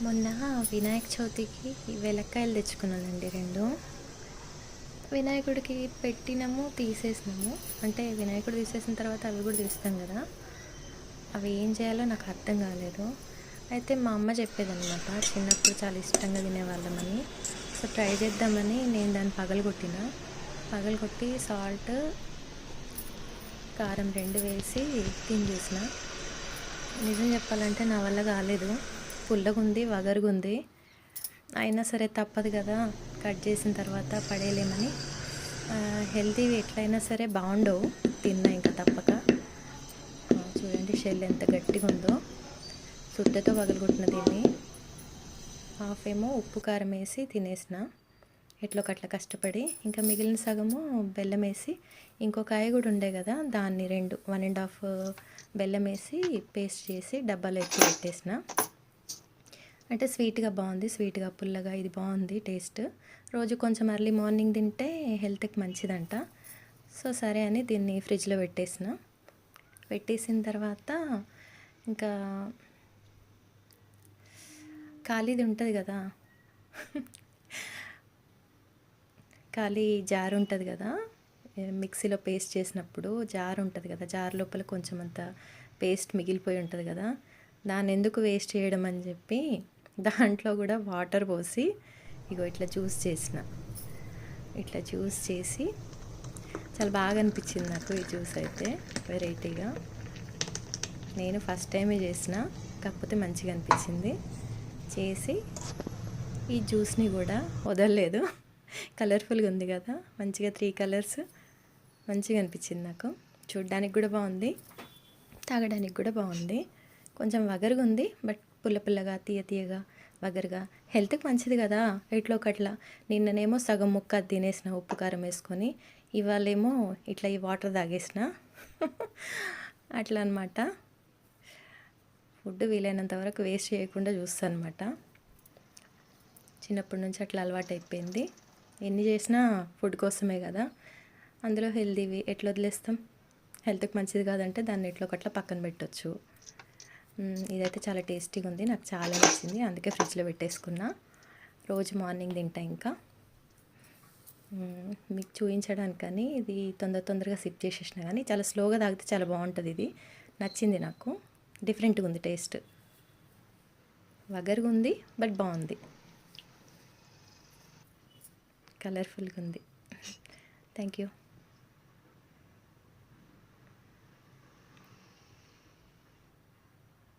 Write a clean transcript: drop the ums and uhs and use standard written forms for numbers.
మొన్న వినాయక చవితికి వెలక్కాయలు తెచ్చుకున్నానండి 2. వినాయకుడికి పెట్టినాము, తీసేసినాము. అంటే వినాయకుడు తీసేసిన తర్వాత అవి కూడా తీస్తాం కదా, అవి ఏం చేయాలో నాకు అర్థం కాలేదు. అయితే మా అమ్మ చెప్పేదనమాట, చిన్నప్పుడు చాలా ఇష్టంగా తినేవాళ్ళమని. సో ట్రై చేద్దామని నేను దాన్ని పగలగొట్టి సాల్ట్, కారం 2 వేసి తిని చూసిన. నిజం చెప్పాలంటే నా వల్ల కాలేదు. పుల్లగుంది, వగరుగుంది. అయినా సరే తప్పదు కదా, కట్ చేసిన తర్వాత పడేయలేమని. హెల్తీవి ఎట్లయినా సరే బాగుండవు, తిన్నా ఇంకా తప్పక. చూడండి షెల్ ఎంత గట్టిగా ఉందో. సుద్దతో పగలగొట్టిన దీన్ని హాఫ్ ఏమో ఉప్పు కారం వేసి తినేసిన ఎట్లో కట్ల కష్టపడి. ఇంకా మిగిలిన సగము బెల్లం వేసి, ఇంకో కాయ కూడా ఉండే కదా, దాన్ని 1.5 బెల్లం వేసి పేస్ట్ చేసి డబ్బాలో ఎత్తి పెట్టేసిన. అంటే స్వీట్గా బాగుంది, స్వీట్గా పుల్లగా ఇది బాగుంది టేస్ట్. రోజు కొంచెం ఎర్లీ మార్నింగ్ తింటే హెల్త్కి మంచిదంట. సో సరే అని దీన్ని ఫ్రిడ్జ్లో పెట్టేసిన తర్వాత ఇంకా ఖాళీది ఉంటుంది కదా, ఖాళీ జార్ ఉంటుంది కదా, మిక్సీలో పేస్ట్ చేసినప్పుడు జార్ ఉంటుంది కదా, జార్ లోపల కొంచెం అంత పేస్ట్ మిగిలిపోయి ఉంటుంది కదా, దాన్ని ఎందుకు వేస్ట్ చేయడం అని చెప్పి దాంట్లో కూడా వాటర్ పోసి ఇట్లా జ్యూస్ చేసి చాలా బాగా అనిపించింది నాకు ఈ జ్యూస్ అయితే. వెరైటీగా నేను ఫస్ట్ టైమే చేసిన, కాకపోతే మంచిగా అనిపించింది. చేసి ఈ జ్యూస్ని కూడా వదలలేదు. కలర్ఫుల్గా ఉంది కదా, మంచిగా 3 కలర్స్, మంచిగా అనిపించింది నాకు. చూడ్డానికి కూడా బాగుంది, తాగడానికి కూడా బాగుంది. కొంచెం వగరుగా ఉంది, బట్ పుల్లగా తీయగా వగరుగా, హెల్త్కి మంచిది కదా ఎట్లో ఒకట్లా. నిన్ననేమో సగం ముక్క తినేసిన ఉప్పు కారం వేసుకొని, ఇవాళేమో ఇట్లా ఈ వాటర్ తాగేసిన. అట్లా అనమాట. ఫుడ్ వీలైనంత వరకు వేస్ట్ చేయకుండా చూస్తాను అనమాట. చిన్నప్పటి నుంచి అట్లా అలవాటు అయిపోయింది. ఎన్ని చేసినా ఫుడ్ కోసమే కదా, అందులో హెల్తీవి ఎట్లా వదిలేస్తాం. హెల్త్కి మంచిది కాదంటే దాన్ని ఎట్లో ఒకట్లా పక్కన పెట్టవచ్చు. ఇదైతే చాలా టేస్టీగా ఉంది, నాకు చాలా నచ్చింది, అందుకే ఫ్రిడ్జ్లో పెట్టేసుకున్నా. రోజు మార్నింగ్ తింటా. ఇంకా మీకు చూపించడానికి కానీ ఇది తొందరగా సిప్ చేసేసిన, కానీ చాలా స్లోగా తాగితే చాలా బాగుంటుంది. ఇది నచ్చింది నాకు, డిఫరెంట్గా ఉంది టేస్ట్. వగరుగా ఉంది బట్ బాగుంది, కలర్ఫుల్గా ఉంది. Thank you.